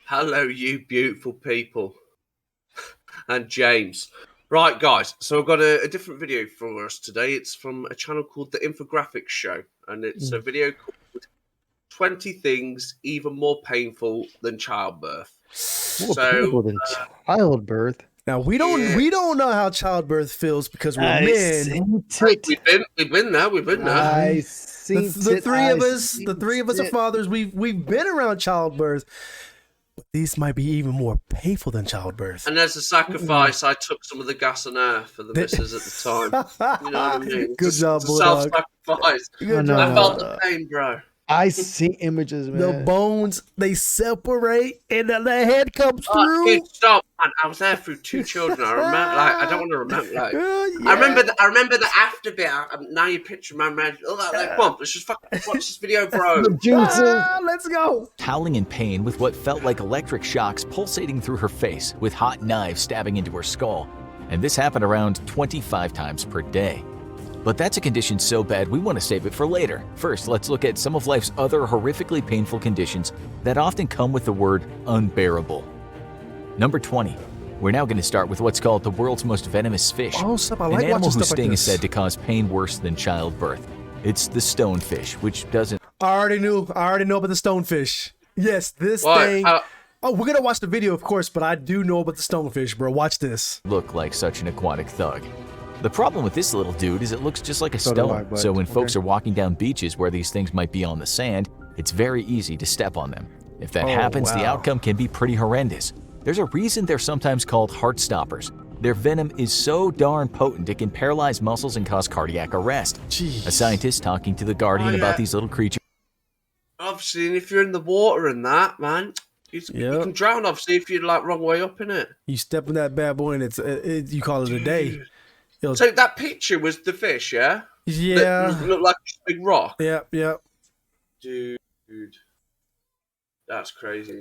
Hello, you beautiful people. And James. Right, guys, so I've got a different video for us today. It's from a channel called The Infographics Show, and it's a video called 20 Things Even More Painful Than Childbirth. More painful than childbirth? Now we don't know how childbirth feels because we're men. We've been there. I seen the three of us are fathers. We've been around childbirth. But these might be even more painful than childbirth. And as a sacrifice, I took some of the gas and air for the missus at the time. You know what I mean? Good job, self-sacrifice. I felt the pain, bro. I see images, man. The bones, they separate and the head comes through. Dude, stop, man. I was there through 2 children. I remember, I don't want to remember, I remember the after bit. Now you picture my man. Oh, come on, let's just fucking watch this video, bro. Let's go. Howling in pain with what felt like electric shocks pulsating through her face with hot knives stabbing into her skull. And this happened around 25 times per day. But that's a condition so bad we want to save it for later. First, let's look at some of life's other horrifically painful conditions that often come with the word unbearable. Number 20. We're now going to start with what's called the world's most venomous fish. An animal whose sting is said to cause pain worse than childbirth. It's the stonefish, which doesn't... I already know about the stonefish. Yes, this thing... Oh, we're going to watch the video, of course, but I do know about the stonefish, bro. Watch this. ...look like such an aquatic thug. The problem with this little dude is it looks just like a stone, so when folks are walking down beaches where these things might be on the sand, it's very easy to step on them. If that happens, the outcome can be pretty horrendous. There's a reason they're sometimes called heart stoppers. Their venom is so darn potent it can paralyze muscles and cause cardiac arrest. Jeez. A scientist talking to The Guardian about these little creatures. Obviously, and if you're in the water and that, man, you can drown, obviously, if you're like wrong way up in it. You step in that bad boy and you call it a day. So that picture was the fish, yeah? Yeah. That looked like a big rock. Yeah. Dude. That's crazy.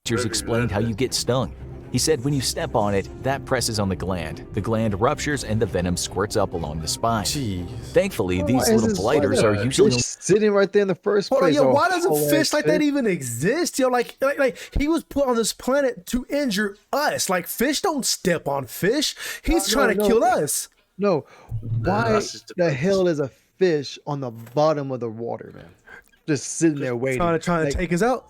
Teachers explained how you get stung. He said when you step on it, that presses on the gland. The gland ruptures and the venom squirts up along the spine. Jeez. Thankfully, these little blighters are usually sitting right there in the first place. Why does a fish like that even exist? Like he was put on this planet to injure us. Like fish don't step on fish. He's trying to kill us. No, why the hell is a fish on the bottom of the water, man? Just sitting there waiting. Trying to take us out.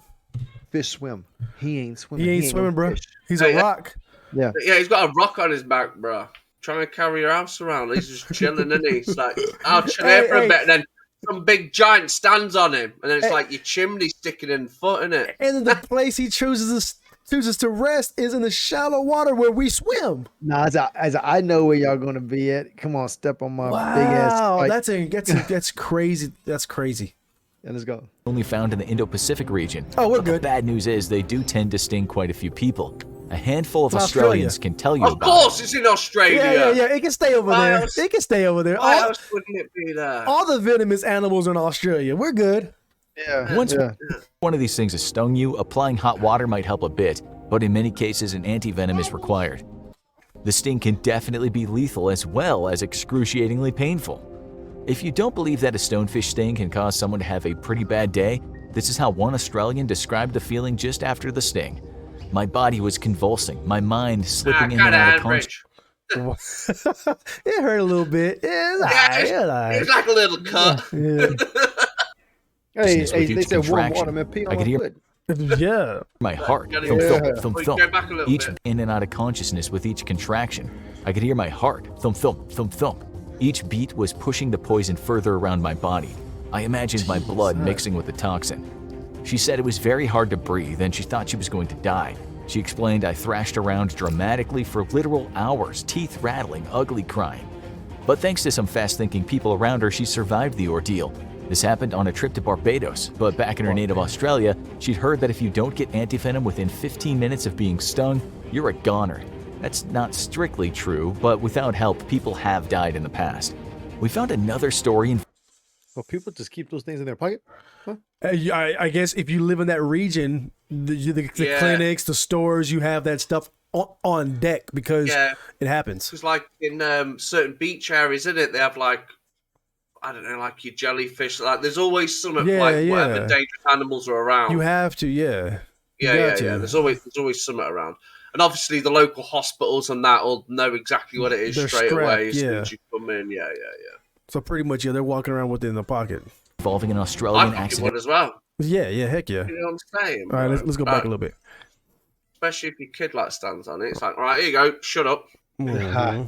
Fish swim. He ain't swimming. He ain't swimming, bro. He's a rock. Yeah, he's got a rock on his back, bro. Trying to carry your house around. He's just chilling, and he's like, I'll chill here for a bit, and then some big giant stands on him, and then it's like your chimney sticking in foot in it. And then the place he chooses to rest is in the shallow water where we swim. Nah, as I know where y'all gonna be at. Come on, step on my big ass. Wow, that's crazy. That's crazy. Yeah, let's go. Only found in the Indo-Pacific region. Oh, we're good. The bad news is they do tend to sting quite a few people. A handful of Australians can tell you about it. Of course, it's in Australia. Yeah. It can stay over there. It can stay over there. Why else wouldn't it be there? All the venomous animals are in Australia. We're good. Yeah. Once one of these things has stung you, applying hot water might help a bit, but in many cases, an anti-venom is required. The sting can definitely be lethal as well as excruciatingly painful. If you don't believe that a stonefish sting can cause someone to have a pretty bad day, this is how one Australian described the feeling just after the sting. My body was convulsing, my mind slipping in and out of consciousness. It hurt a little bit. It's like a little cut. Hey, they said warm water, man. Pee on my foot. Yeah. My heart, thump, each in and out of consciousness with each contraction. I could hear my heart, thump. Each beat was pushing the poison further around my body. I imagined my blood mixing with the toxin. She said it was very hard to breathe and she thought she was going to die. She explained I thrashed around dramatically for literal hours, teeth rattling, ugly crying. But thanks to some fast-thinking people around her, she survived the ordeal. This happened on a trip to Barbados, but back in her native Australia, she'd heard that if you don't get antivenom within 15 minutes of being stung, you're a goner. That's not strictly true, but without help, people have died in the past. We found another story in... Well, people just keep those things in their pocket? Huh? I guess if you live in that region, the clinics, the stores, you have that stuff on deck because it happens. It's like in certain beach areas, isn't it? They have like, I don't know, like your jellyfish. Like there's always some of whatever dangerous animals are around. You have to, Yeah. There's always something around. And obviously the local hospitals and that will know exactly what it is straight away as soon as you come in. Yeah. So pretty much, they're walking around with it in the pocket. Involving an Australian I accident as well. Yeah, heck yeah. You know what I'm saying? All right, let's go back a little bit. Especially if your kid like stands on it. It's like, all right, here you go. Shut up. Mm-hmm.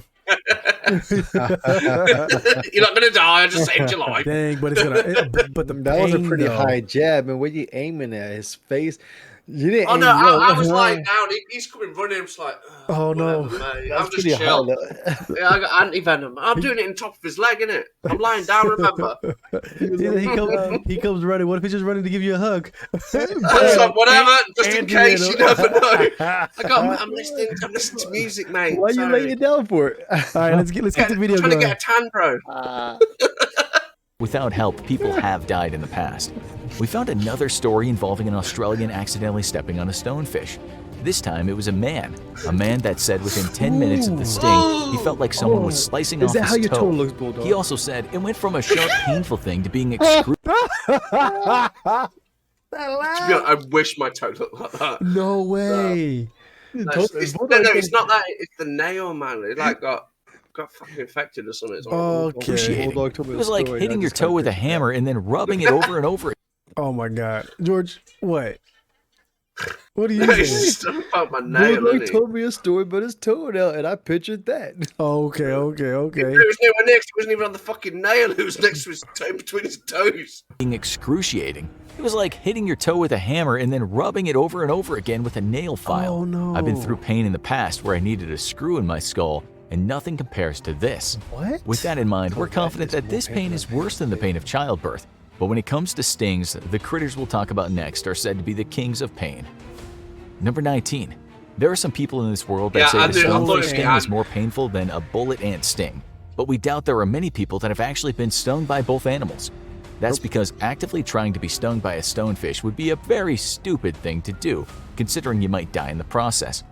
You're not gonna die. I just saved your life. Dang, but it's gonna. But the that was a pretty though. high jab, and what you aiming at? His face. You didn't. Oh no, I was lying down. He's coming running. I'm just like, oh no, mate. I'm just chill. Yeah, I got anti-venom. I'm doing it in top of his leg, innit? I'm lying down, remember? he comes running. What if he's just running to give you a hug? Like, whatever, just in case, you never know. I'm listening to music, mate. Why are you laying it down for it? All right, let's get the video going. I'm trying to get a tan, bro. Without help, people have died in the past. We found another story involving an Australian accidentally stepping on a stonefish. This time it was a man that said within 10 minutes of the sting, he felt like someone was slicing off his toe. Is that how your toe looks, Bulldog? He also said it went from a sharp, painful thing to being excruciating. I wish my toe looked like that. No way. No, it's not that. It's the nail, man. It like got fucking infected or something. Okay. It was like hitting your toe with a hammer and then rubbing it over and over. Oh my God, George, what? What are you saying? About my nail. Bulldog told me a story about his toenail, and I pictured that. Okay. It was nowhere next. It wasn't even on the fucking nail. It was next to his toe, between his toes. Being excruciating. It was like hitting your toe with a hammer and then rubbing it over and over again with a nail file. Oh no! I've been through pain in the past where I needed a screw in my skull, and nothing compares to this. What? With that in mind, we're confident that this pain is worse than the pain of childbirth. But when it comes to stings, the critters we'll talk about next are said to be the kings of pain. Number 19. There are some people in this world that say the stonefish sting is more painful than a bullet ant sting. But we doubt there are many people that have actually been stung by both animals. That's because actively trying to be stung by a stonefish would be a very stupid thing to do, considering you might die in the process.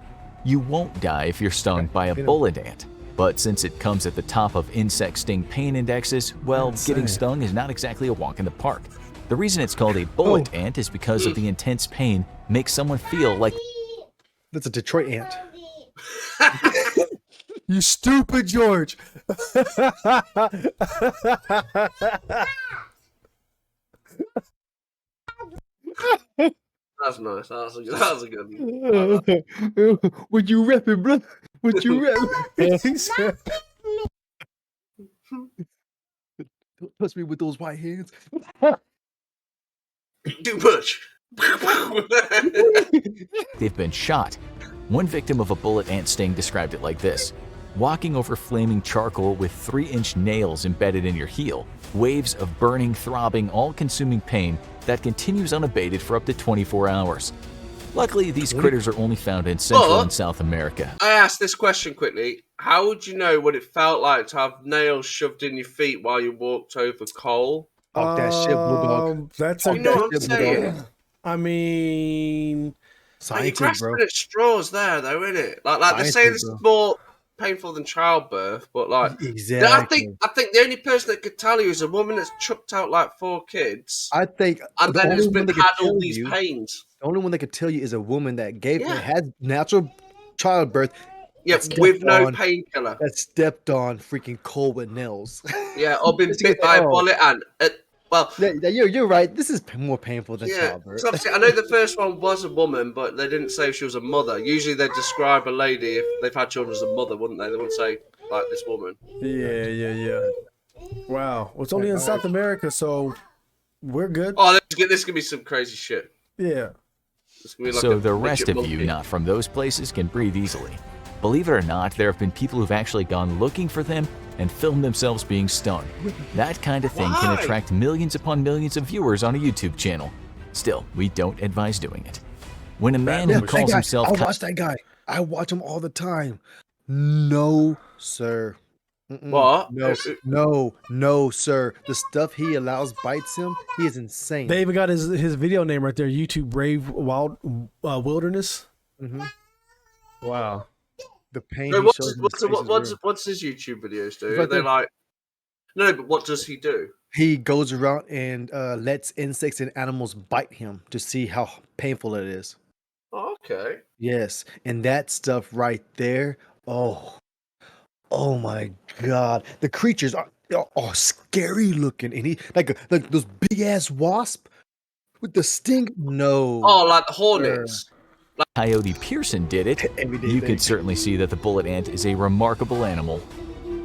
You won't die if you're stung by a bullet ant. But since it comes at the top of insect sting pain indexes, well, getting stung is not exactly a walk in the park. The reason it's called a bullet ant is because of the intense pain makes someone feel like... That's a Detroit ant. You stupid George! That's nice. That was a good one. Would you rep it, bro? Would you rep it? Don't touch me with those white hands. Too much. They've been shot. One victim of a bullet ant sting described it like this: walking over flaming charcoal with 3-inch nails embedded in your heel, waves of burning, throbbing, all-consuming pain that continues unabated for up to 24 hours. Luckily, these critters are only found in Central and South America. I asked this question quickly. How would you know what it felt like to have nails shoved in your feet while you walked over coal? Talk that shit, Bulldog. That's you know what I'm saying? I mean... Like you're grasping at straws there, though, isn't it? Like they say this is more painful than childbirth, but like exactly. I think the only person that could tell you is a woman that's chucked out like 4 kids. I think, and then has been had all these pains. The only one that could tell you is a woman that had natural childbirth. Yeah, with no painkiller. That stepped on freaking coal with nails. Yeah, or been bit by a bullet and. Well, you're right. This is more painful than childbirth. So I know the first one was a woman, but they didn't say if she was a mother. Usually they describe a lady if they've had children as a mother, wouldn't they? They wouldn't say like this woman. Yeah. Wow. Well, it's only in South America, so we're good. Oh, this could be some crazy shit. Yeah. Like so the rest of you not from those places can breathe easily. Believe it or not, there have been people who've actually gone looking for them and filmed themselves being stung. That kind of thing can attract millions upon millions of viewers on a YouTube channel. Still, we don't advise doing it. When a man who calls himself... I watch that guy. I watch him all the time. No, sir. What? No, sir. The stuff he allows bites him. He is insane. They even got his video name right there. YouTube Brave Wild Wilderness. Wow. The pain. No, what's his YouTube videos do? Are they like? No, but what does he do? He goes around and lets insects and animals bite him to see how painful it is. Okay. Yes, and that stuff right there. Oh, oh my God! The creatures are scary looking, and he like those big ass wasp with the sting. No. Oh, like the hornets. Coyote Pearson did it. You could certainly see that the bullet ant is a remarkable animal.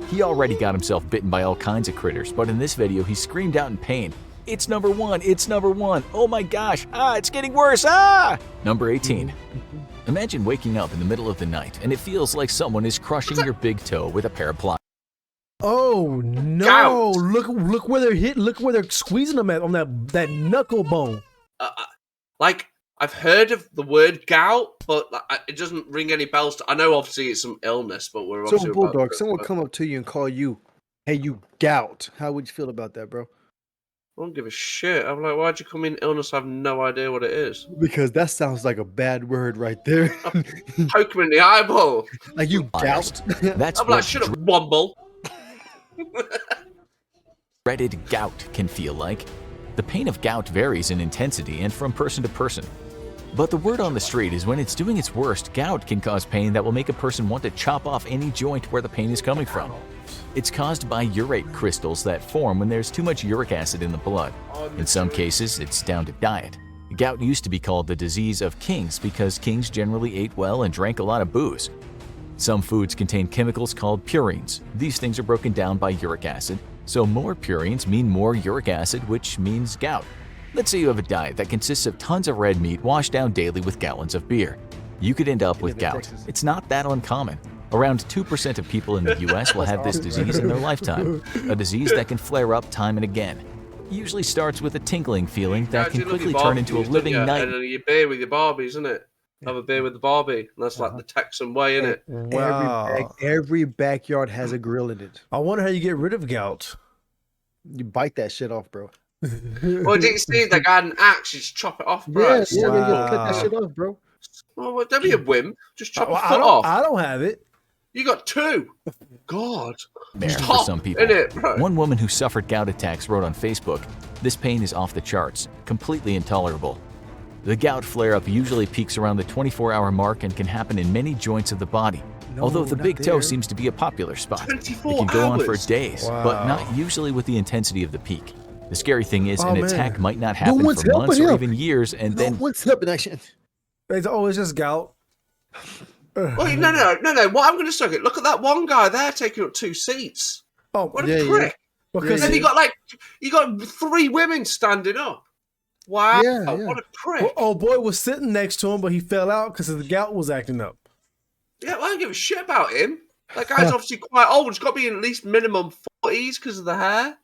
He already got himself bitten by all kinds of critters, but in this video he screamed out in pain. It's number one, it's number one. Oh my gosh, it's getting worse, Number 18. Imagine waking up in the middle of the night and it feels like someone is crushing your big toe with a pair of pliers. Oh no! Gout. Look where they're hit. Look where they're squeezing them at on that knuckle bone. Like, I've heard of the word gout, but it doesn't ring any bells. I know obviously it's some illness, but we're obviously So Bulldog, someone come up to you and call you, "Hey, you gout." How would you feel about that, bro? I don't give a shit. I'm like, why'd you come in illness? I have no idea what it is. Because that sounds like a bad word right there. Poke him in the eyeball. Like you gout. That's I'm like, shut up, womble. dreaded gout can feel like. The pain of gout varies in intensity and from person to person. But the word on the street is when it's doing its worst, gout can cause pain that will make a person want to chop off any joint where the pain is coming from. It's caused by urate crystals that form when there's too much uric acid in the blood. In some cases, it's down to diet. Gout used to be called the disease of kings because kings generally ate well and drank a lot of booze. Some foods contain chemicals called purines. These things are broken down by uric acid, so more purines mean more uric acid, which means gout. Let's say you have a diet that consists of tons of red meat washed down daily with gallons of beer. You could end up with gout. It's not that uncommon. Around 2% of people in the US will have this disease in their lifetime, a disease that can flare up time and again. It usually starts with a tingling feeling that can quickly turn into a living nightmare. And you beer with your Barbies, isn't it? Have a beer with the Barbie. That's like the Texan way, isn't it? Wow. Every backyard has a grill in it. I wonder how you get rid of gout. You bite that shit off, bro. Well, did you see that guy had an axe? You just chop it off, bro. Yeah, cut that shit off, bro. Well, don't be a wimp. Just chop a foot off. I don't have it. You got two. God. For some people. Innit, bro? One woman who suffered gout attacks wrote on Facebook, "This pain is off the charts, completely intolerable." The gout flare-up usually peaks around the 24-hour mark and can happen in many joints of the body. Although the big toe seems to be a popular spot. 24 It can go on for hours. days, but not usually with the intensity of the peak. The scary thing is an attack might not No happen one's for months helping or him. even years, and No then one's helping that shit. It's just gout. Well, no. What I'm going to say, look at that one guy there taking up 2 seats. Oh, What Yeah, a yeah. prick. because And then you got 3 women standing up. Wow. Yeah. What a prick. oh boy was sitting next to him, but he fell out because the gout was acting up. Yeah, well, I don't give a shit about him. That guy's obviously quite old. He's got to be at least minimum 40s because of the hair.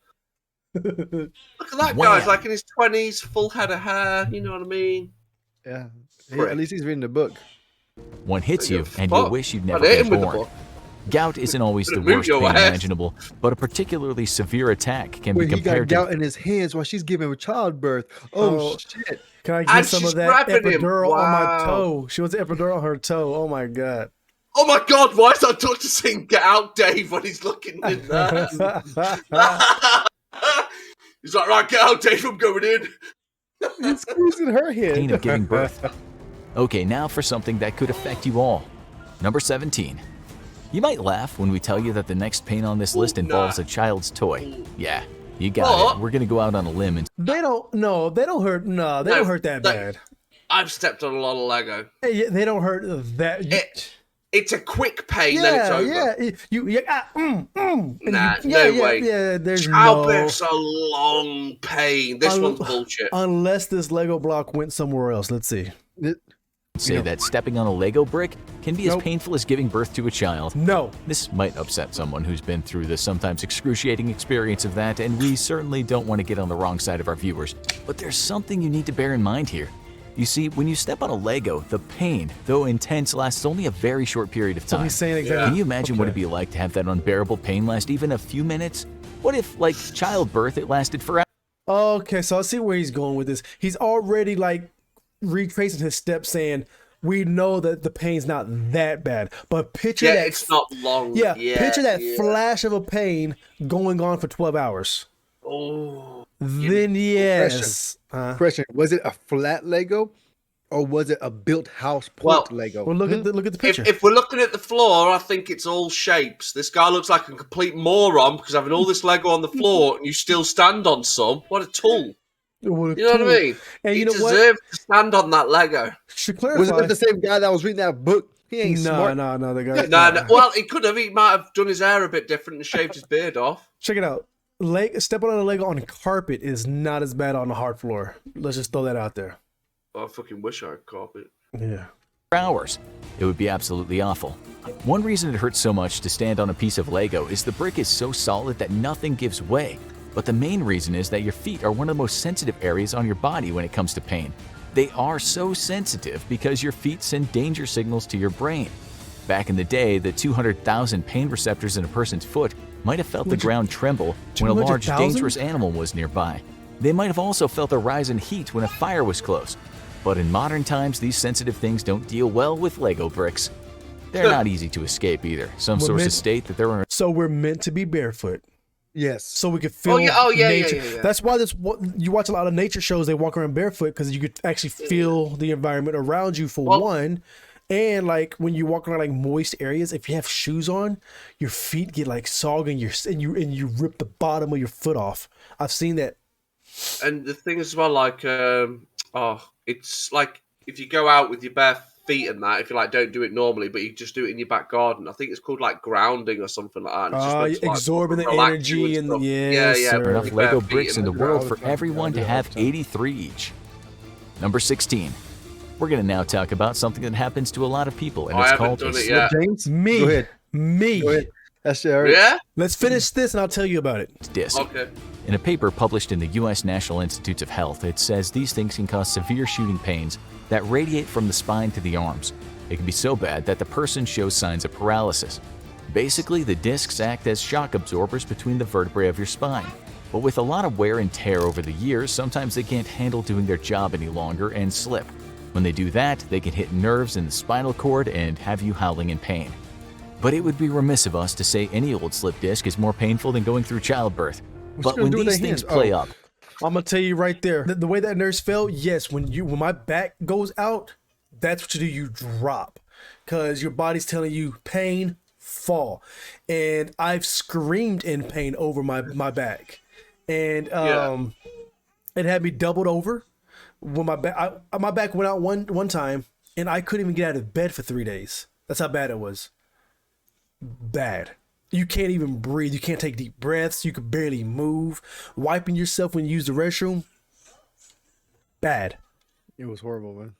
Look at that Wow. guy. He's like in his 20s, full head of hair. You know what I mean? Yeah. Prick. At least he's reading the book. one hits you Fuck. and you'll wish you'd never I'd hit been him with the born. book. Gout isn't always the Move worst your pain ass. imaginable, but a particularly severe attack can Wait, be he got compared to gout in his hands while she's giving childbirth. Oh, shit. Can I get And some she's of that grabbing him. epidural on my Wow. toe? She wants the epidural on her toe. Oh my god. Oh my God, why is that doctor saying get out, Dave, when he's looking in there? He's like, right, get out, Dave, I'm going in. He's squeezing her pain head. of giving birth. Okay, now for something that could affect you all. Number 17. You might laugh when we tell you that the next pain on this list involves a child's toy. Yeah, you got What? it. We're gonna go out on a limb and They don't hurt. No, they No, don't hurt that they- bad. I've stepped on a lot of Lego. They don't hurt that. It's a quick pain, then it's over. Nah, no way. Yeah, there's Childbirth's a long pain. This Un- one's bullshit. Unless this Lego block went somewhere else. Let's see. say that stepping on a Lego brick can be as painful as giving birth to a child. No. This might upset someone who's been through the sometimes excruciating experience of that, and we certainly don't want to get on the wrong side of our viewers. But there's something you need to bear in mind here. You see, when you step on a Lego, the pain, though intense, lasts only a very short period of So time. he's saying exactly. Can you imagine what it'd be like to have that unbearable pain last even a few minutes? What if, like childbirth, it lasted forever? Okay, so I see where he's going with this. He's already like retracing his steps, saying we know that the pain's not that bad, but picture that. It's not long. Yeah, picture that flash of a pain going on for 12 hours. Oh. Then yes. Question: was it a flat Lego, or was it a built house Well, port Lego? Well, look at the picture. If we're looking at the floor, I think it's all shapes. This guy looks like a complete moron because having all this Lego on the floor and you still stand on some. What a tool! You know what I mean? And he you know deserved to stand on that Lego. Should clarify. Was it the same guy that was reading that book? He ain't smart. No, the guy. No. Well, he could have. He might have done his hair a bit different and shaved his beard off. Check it out. Stepping on a Lego on carpet is not as bad on the hard floor. Let's just throw that out there. I fucking wish I had carpet. Yeah. Hours. It would be absolutely awful. One reason it hurts so much to stand on a piece of Lego is the brick is so solid that nothing gives way. But the main reason is that your feet are one of the most sensitive areas on your body when it comes to pain. They are so sensitive because your feet send danger signals to your brain. Back in the day, the 200,000 pain receptors in a person's foot might have felt the ground tremble when a large, dangerous animal was nearby. They might have also felt a rise in heat when a fire was close. But in modern times, these sensitive things don't deal well with Lego bricks. They're not easy to escape either. Some sources state that there are... So we're meant to be barefoot. Yes. So we could feel nature. Yeah. That's why you watch a lot of nature shows, they walk around barefoot because you could actually feel the environment around you for one. And like when you walk around like moist areas, if you have shoes on, your feet get like soggy and you rip the bottom of your foot off. I've seen that. And the thing as well, like, it's like if you go out with your bare feet and that, if you like don't do it normally, but you just do it in your back garden. I think it's called like grounding or something like that. And it's just absorbing the energy and enough Lego bricks in the world for everyone to have 83 each. Number 16. We're going to now talk about something that happens to a lot of people, and it's called a slip James? Me. Go ahead. Me. Go ahead. That's right. Yeah? Let's finish this and I'll tell you about it. disc. Okay. In a paper published in the U.S. National Institutes of Health, it says these things can cause severe shooting pains that radiate from the spine to the arms. It can be so bad that the person shows signs of paralysis. Basically, the discs act as shock absorbers between the vertebrae of your spine. But with a lot of wear and tear over the years, sometimes they can't handle doing their job any longer and slip. When they do that, they can hit nerves in the spinal cord and have you howling in pain. But it would be remiss of us to say any old slip disc is more painful than going through childbirth. But when these things play up, I'm gonna tell you right there, the way that nurse felt, yes, when my back goes out, that's what you do, you drop. Because your body's telling you pain, fall. And I've screamed in pain over my back. And it had me doubled over. When my back went out one time, and I couldn't even get out of bed for 3 days. That's how bad it was. Bad. You can't even breathe. You can't take deep breaths. You could barely move. Wiping yourself when you use the restroom. Bad. It was horrible, man.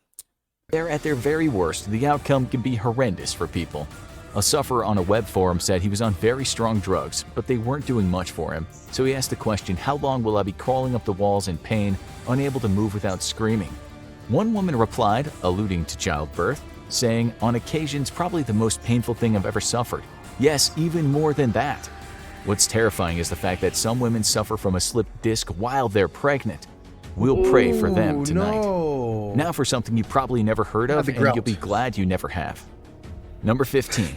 they're at their very worst, the outcome can be horrendous for people. A sufferer on a web forum said he was on very strong drugs, but they weren't doing much for him. So he asked the question, how long will I be crawling up the walls in pain, unable to move without screaming? One woman replied, alluding to childbirth, saying, on occasions probably the most painful thing I've ever suffered. Yes, even more than that. What's terrifying is the fact that some women suffer from a slipped disc while they're pregnant. We'll pray for them tonight. No. Now for something you probably never heard of, and you'll be glad you never have. Number 15.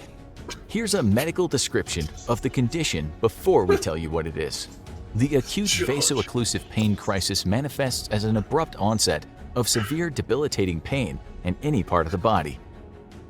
Here's a medical description of the condition before we tell you what it is. The acute VASO-OCCLUSIVE pain crisis manifests as an abrupt onset of severe debilitating pain in any part of the body.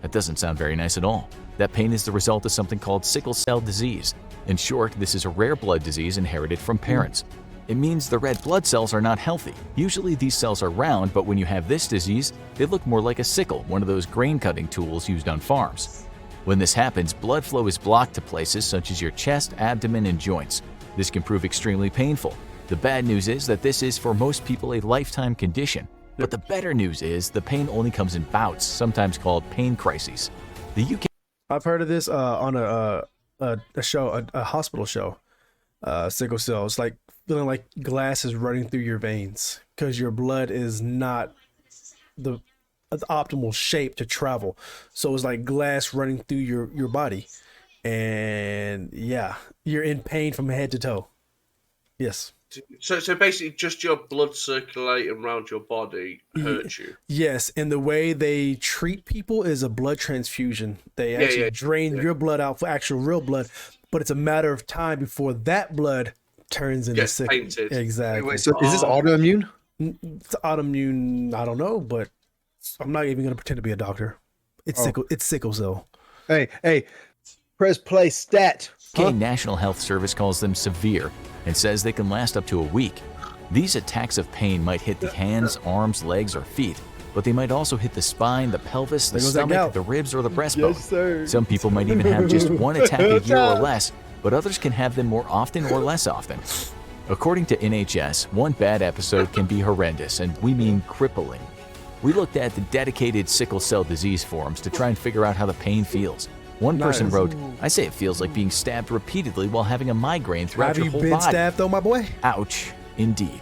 That doesn't sound very nice at all. That pain is the result of something called sickle cell disease. In short, this is a rare blood disease inherited from parents. It means the red blood cells are not healthy. Usually these cells are round, but when you have this disease, they look more like a sickle, one of those grain cutting tools used on farms. When this happens, blood flow is blocked to places such as your chest, abdomen, and joints. This can prove extremely painful. The bad news is that this is for most people a lifetime condition. But the better news is the pain only comes in bouts, sometimes called pain crises. The UK. I've heard of this on a show, a hospital show. Sickle cell. It's like feeling like glass is running through your veins because your blood is not the optimal shape to travel. So it's like glass running through your body. And yeah, you're in pain from head to toe. Yes. So basically just your blood circulating around your body hurts you. Yes, and the way they treat people is a blood transfusion. They actually drain your blood out for actual real blood, but it's a matter of time before that blood turns into sickness. Exactly. Wait, so is this autoimmune? It's autoimmune, I don't know, but I'm not even gonna pretend to be a doctor. It's sickle cell. Hey, press play stat. UK National Health Service calls them severe and says they can last up to a week. These attacks of pain might hit the hands, arms, legs, or feet, but they might also hit the spine, the pelvis, the stomach, the ribs, or the breastbone. Yes, sir. Some people might even have just one attack a year or less, but others can have them more often or less often. According to NHS, one bad episode can be horrendous, and we mean crippling. We looked at the dedicated sickle cell disease forums to try and figure out how the pain feels. One person wrote, I say it feels like being stabbed repeatedly while having a migraine throughout your whole body. Have you been stabbed though, my boy? Ouch, indeed.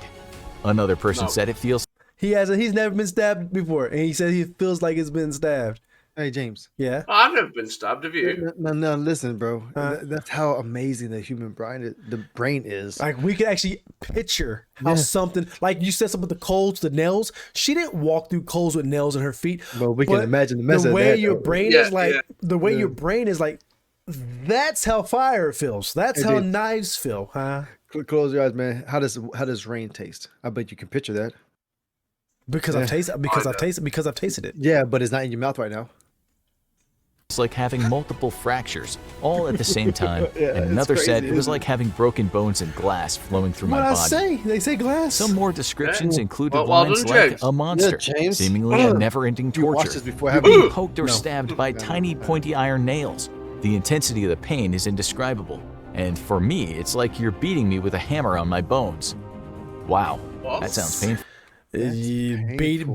Another person said it feels... He's never been stabbed before, and he said he feels like it's been stabbed. Hey, James. Yeah? I've never been stabbed, have you? No, listen, bro. That's how amazing the human brain is. Like, we can actually picture how something, like you said something with the coals, the nails. She didn't walk through coals with nails in her feet. Well, we can imagine the mess the of way that, your though. brain is like, the way your brain is like, that's how fire feels. That's how knives feel, huh? Close your eyes, man. How does rain taste? I bet you can picture that. Because I've tasted it. Yeah, but it's not in your mouth right now. It's like having multiple fractures all at the same time. And another said it was like having broken bones and glass flowing through my body. They say glass. Some more descriptions included lines like a monster, seemingly a never-ending torture, being poked or stabbed by tiny pointy iron nails. The intensity of the pain is indescribable. And for me, it's like you're beating me with a hammer on my bones. Wow, that sounds painful.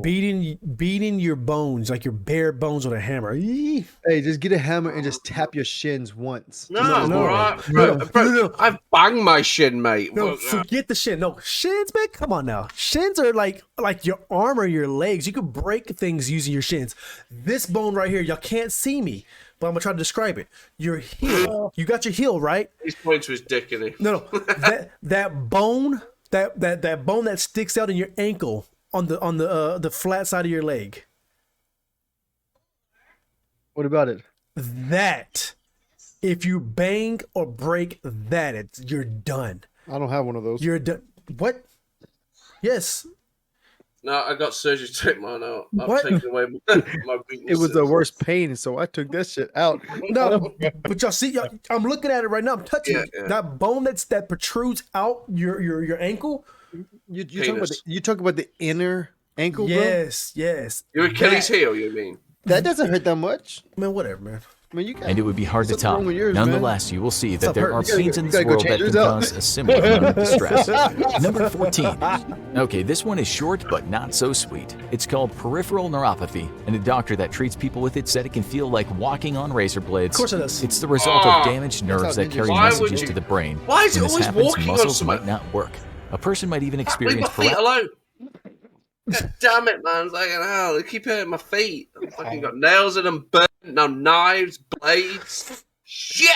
Beating your bones, like your bare bones with a hammer. Hey, just get a hammer and just tap your shins once. No. I've banged my shin, mate. No, forget the shin. No, shins, man. Come on now. Shins are like your arm or your legs. You could break things using your shins. This bone right here, y'all can't see me, but I'm gonna try to describe it. Your heel. You got your heel, right? He's pointing to his dick, isn't he? No. that bone. That bone that sticks out in your ankle on the flat side of your leg. What about it? That, if you bang or break that, you're done. I don't have one of those. You're done. What? Yes. No, I got surgery to take mine out. What? I've taken away my weaknesses. It was the worst pain, so I took that shit out. No, but y'all see, I'm looking at it right now. I'm touching it. That bone that protrudes out your ankle. You talk about the inner ankle, bro? Yes. Your Achilles heel, you mean? That doesn't hurt that much. Man, whatever, man. I mean, and it would be hard to top. Nonetheless, you will see that there are pains in this gotta world go that change can yours cause a similar amount of distress. Number 14. Okay, this one is short but not so sweet. It's called peripheral neuropathy, and a doctor that treats people with it said it can feel like walking on razor blades. Of course it does. It's the result of damaged nerves that carry messages to the brain. Why is it When this always happens, walking on muscles something? might not work. A person might even Leave experience my feet paralysis. alone. God damn it, man. It's like, hell, they keep hurting my feet. I've fucking got nails in them, burnt, now knives, blades. Shit!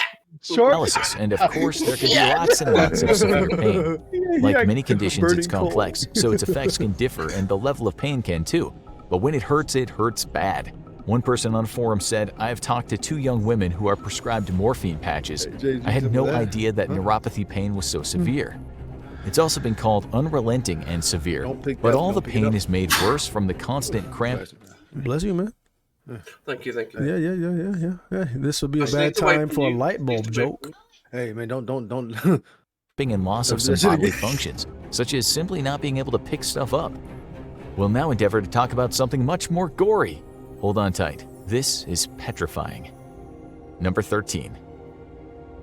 Paralysis, and of course there can be lots and lots of severe pain. Like many conditions, it's complex, so its effects can differ and the level of pain can too. But when it hurts bad. One person on a forum said, I have talked to 2 young women who are prescribed morphine patches. I had no idea that neuropathy pain was so severe. It's also been called unrelenting and severe, but all the pain is made worse from the constant cramp. Bless you, man. Thank you. Yeah. This would be a bad time for a light bulb joke. Hey, man, don't. And loss of some bodily functions, such as simply not being able to pick stuff up. We'll now endeavor to talk about something much more gory. Hold on tight. This is petrifying. Number 13.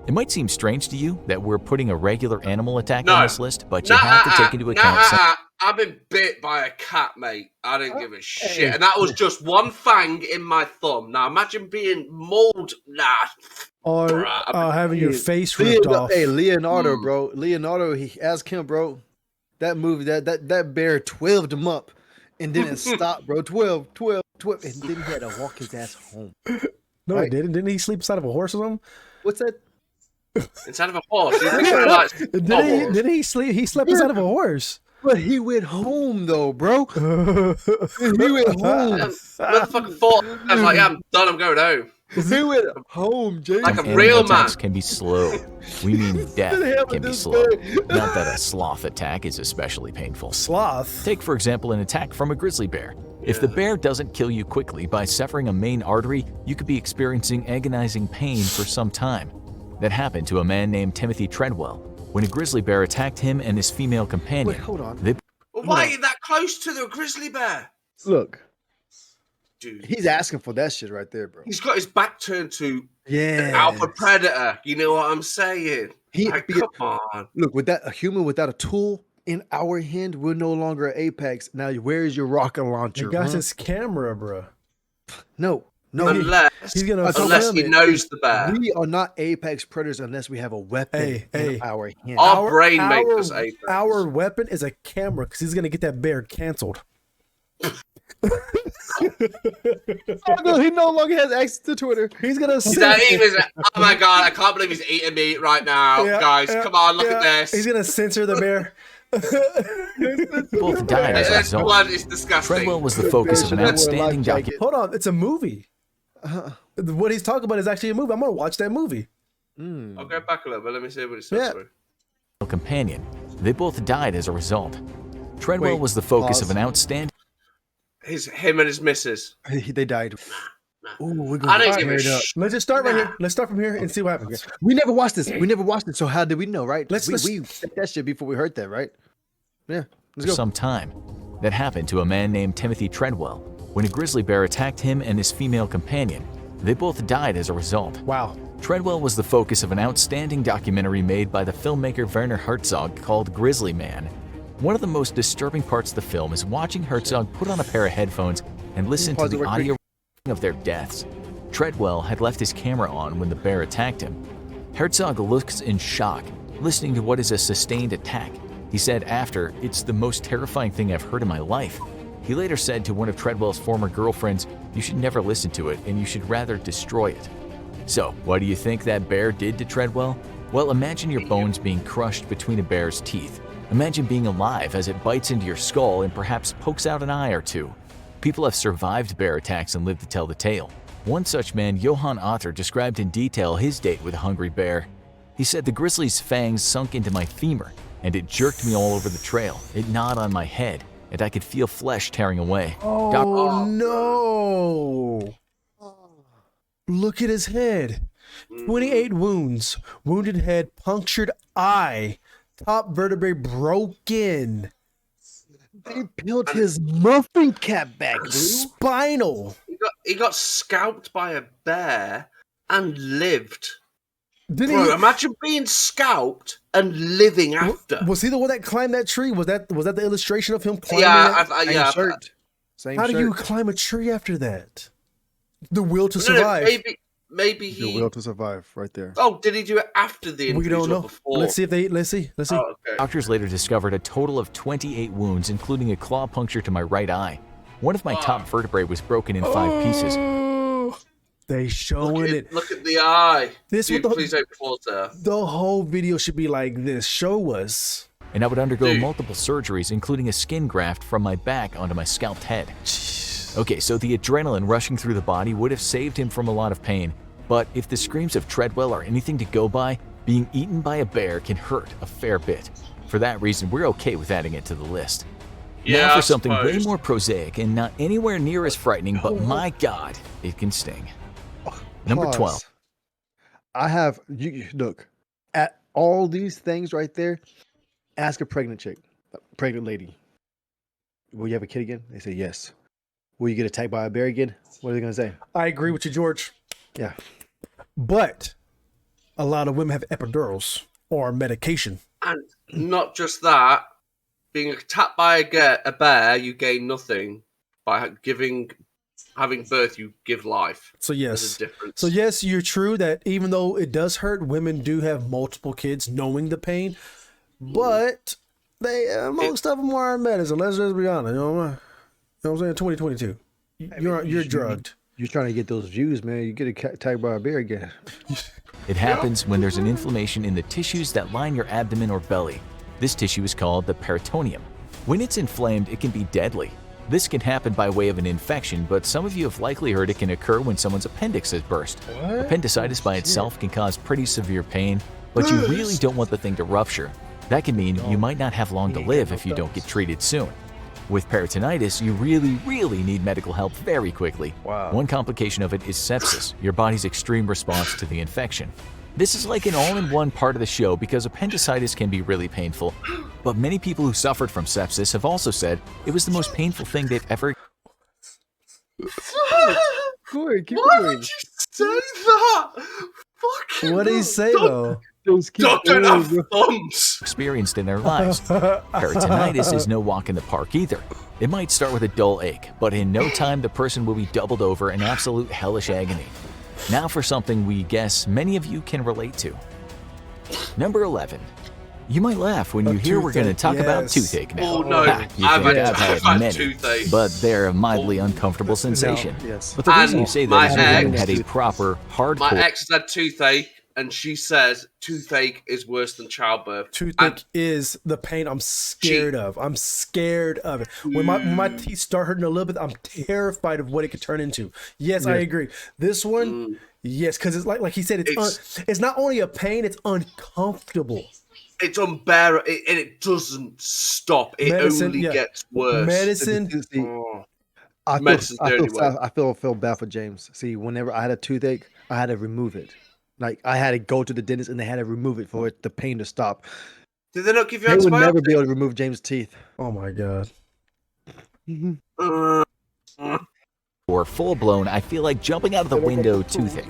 It might seem strange to you that we're putting a regular animal attack on this list, but you have to take into account I've been bit by a cat, mate. I didn't give a shit. And that was just one fang in my thumb. Now imagine being mauled. Or having your face ripped off. Hey, Leonardo, bro. Leonardo, he asked him, bro. That movie, that bear 12'd him up and didn't stop, bro. 12, and then he had to walk his ass home. No, he didn't. Didn't he sleep inside of a horse or something? What's that? Inside of a horse. You think didn't he sleep? He slept inside of a horse. But he went home though, bro. He went home. Motherfucker thought I was like, yeah, I'm done. I'm going home. He went home, James. Like a real man. Attacks can be slow. We mean death can be slow. Not that a sloth attack is especially painful. Sloth? Take, for example, an attack from a grizzly bear. If the bear doesn't kill you quickly by severing a main artery, you could be experiencing agonizing pain for some time. That happened to a man named Timothy Treadwell when a grizzly bear attacked him and his female companion. Wait, hold on. Well, why are you that close to the grizzly bear? Look, Dude, he's asking for that shit right there, bro. he's got his back turned to Yeah, an alpha predator. You know what I'm saying? Come on. Look, a human without a tool in our hand, we're no longer at Apex. Now, where is your rocket launcher? He got his camera, bro. No. Unless he knows the bear. We are not Apex predators unless we have a weapon in our hand. Our brain makes us Apex. Our weapon is a camera because he's gonna get that bear canceled. Oh no, he no longer has access to Twitter. He's gonna. Oh my god! I can't believe he's eating meat right now, guys. Come on, look at this. He's gonna censor the bear. Both died as a result. Blood is disgusting. Treadwell was the focus of an outstanding documentary. Hold on, it's a movie. What he's talking about is actually a movie. I'm gonna watch that movie. I'll go back a little bit. Let me see what it says. Yeah. Companion. They both died as a result. Treadwell was the focus of an outstanding. Him and his missus. They died. Ooh, we're Let's just start right here. Let's start from here and see what happens. We never watched this. So how did we know, right? We said that shit before we heard that, right? Yeah. Let's go. Some time. That happened to a man named Timothy Treadwell when a grizzly bear attacked him and his female companion. They both died as a result. Wow. Treadwell was the focus of an outstanding documentary made by the filmmaker Werner Herzog called Grizzly Man. One of the most disturbing parts of the film is watching Herzog put on a pair of headphones and listen to the audio of their deaths. Treadwell had left his camera on when the bear attacked him. Herzog looks in shock, listening to what is a sustained attack. He said after, "It's the most terrifying thing I've heard in my life." He later said to one of Treadwell's former girlfriends, "You should never listen to it and you should rather destroy it." So, what do you think that bear did to Treadwell? Well, imagine your bones being crushed between a bear's teeth. Imagine being alive as it bites into your skull and perhaps pokes out an eye or two. People have survived bear attacks and lived to tell the tale. One such man, Johann Otter, described in detail his date with a hungry bear. He said, "The grizzly's fangs sunk into my femur, and it jerked me all over the trail. It gnawed on my head, and I could feel flesh tearing away." Oh, no. Look at his head. 28 wounds. Wounded head, punctured eye, top vertebrae broken. They peeled his muffin cap back, dude. Spinal. He got scalped by a bear and lived. Bro, imagine being scalped and living after. Was he the one that climbed that tree? Was that the illustration of him climbing? How do you climb a tree after that? The will to survive. Maybe the will to survive, right there. Oh, did he do it after the injuries? We don't know. Before? Let's see. Oh, okay. Doctors later discovered a total of 28 wounds, including a claw puncture to my right eye. One of my top vertebrae was broken in 5 pieces. They showing it. Look at the eye. Please don't pause there. The whole video should be like this. Show us. And I would undergo multiple surgeries, including a skin graft from my back onto my scalped head. Okay, so the adrenaline rushing through the body would have saved him from a lot of pain. But if the screams of Treadwell are anything to go by, being eaten by a bear can hurt a fair bit. For that reason, we're okay with adding it to the list. Now for something way more prosaic and not anywhere near as frightening, but my God, it can sting. Number 12. I have, look, at all these things right there, ask a pregnant lady, will you have a kid again? They say yes. Will you get attacked by a bear again? What are they going to say? I agree with you, George. Yeah. But a lot of women have epidurals or medication. And not just that, being attacked by a bear, you gain nothing. By having birth, you give life. So yes. There's a difference. So yes, you're true that even though it does hurt, women do have multiple kids knowing the pain. But most of them are on medicine. Let's just be honest. You know what I'm saying? 2022. You're drugged. You're trying to get those views, man. You get attacked by a bear again. It happens when there's an inflammation in the tissues that line your abdomen or belly. This tissue is called the peritoneum. When it's inflamed, it can be deadly. This can happen by way of an infection, but some of you have likely heard it can occur when someone's appendix has burst. What? Appendicitis by itself can cause pretty severe pain, but you really don't want the thing to rupture. That can mean you might not have long to live if you don't get treated soon. With peritonitis, you really need medical help very quickly. Wow. One complication of it is sepsis, your body's extreme response to the infection. This is like an all-in-one part of the show because appendicitis can be really painful, but many people who suffered from sepsis have also said it was the most painful thing they've ever. Corey, keep Why going. would you say that? Fucking What did he say though? Dog don't have thumbs. Experienced in their lives. Peritonitis is no walk in the park either. It might start with a dull ache, but in no time the person will be doubled over in absolute hellish agony. Now for something we guess many of you can relate to. Number 11. You might laugh when you hear we're going to talk about toothache now. Oh no, You I've think had many, toothache. but they're a mildly uncomfortable sensation. Yes. But the reason And you say my that is because you ex- had a proper, My hardcore ex had toothache, and she says toothache is worse than childbirth. Toothache is the pain I'm scared of. I'm scared of it. When my teeth start hurting a little bit, I'm terrified of what it could turn into. Yes, I agree. This one, yes, because it's like he said, it's not only a pain, it's uncomfortable. It's unbearable, and it doesn't stop. It only gets worse. Medicine. Oh. I Medicine's the only way. feel bad for James. See, whenever I had a toothache, I had to remove it. Like I had to go to the dentist and they had to remove it for the pain to stop. Did they not give you They would antibiotics? never be able to remove James' teeth. Oh my god. or full-blown, I feel like jumping out of the window toothache.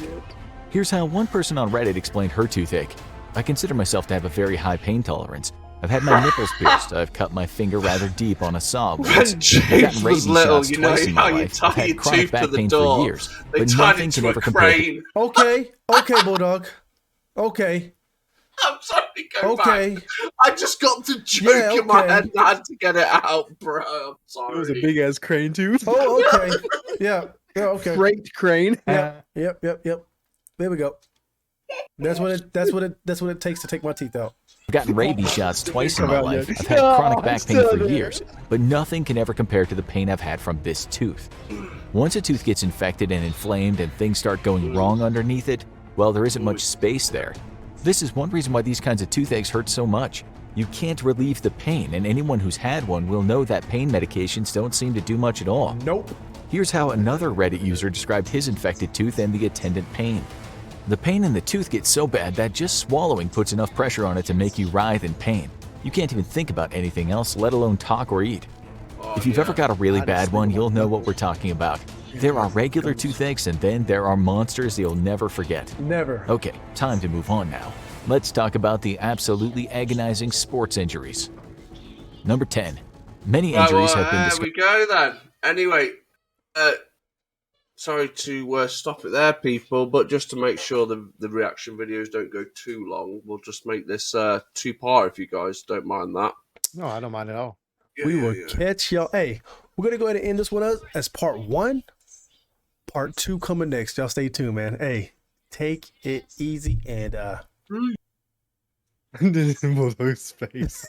Here's how one person on Reddit explained her toothache. I consider myself to have a very high pain tolerance. I've had my nipples pierced. I've cut my finger rather deep on a saw once. When I've James gotten rabies was little, shots you know twice in my how you life. I've tie had your chronic tooth to back the pain for door. years, They but tied nothing it can to a ever compare to crane. Okay, Bulldog. Okay. I'm sorry, go Okay. back. I just got the joke in my okay. head and I had to get it out, bro. I'm sorry. It was a big ass crane tooth. Oh, okay. Yeah. Yeah, okay. Freight crane. Yep. There we go. That's what it takes to take my teeth out. I've gotten rabies shots twice in my Around life. you. I've had No, chronic I'm back pain still for there. years, but nothing can ever compare to the pain I've had from this tooth. Once a tooth gets infected and inflamed and things start going wrong underneath it, well, there isn't much space there. This is one reason why these kinds of toothaches hurt so much. You can't relieve the pain, and anyone who's had one will know that pain medications don't seem to do much at all. Nope. Here's how another Reddit user described his infected tooth and the attendant pain. The pain in the tooth gets so bad that just swallowing puts enough pressure on it to make you writhe in pain. You can't even think about anything else, let alone talk or eat. If you've ever got a really bad one, you'll know what we're talking about. There are regular toothaches and then there are monsters you'll never forget. Never. Okay, time to move on now. Let's talk about the absolutely agonizing sports injuries. Number 10. Many injuries have been There discussed. we go then. Anyway, sorry to stop it there, people, but just to make sure the reaction videos don't go too long, we'll just make this two-part if you guys don't mind that. No, I don't mind at all. We will catch y'all. Hey, we're going to go ahead and end this one as part 1. Part 2 coming next. Y'all stay tuned, man. Hey, take it easy and Bulldog's face.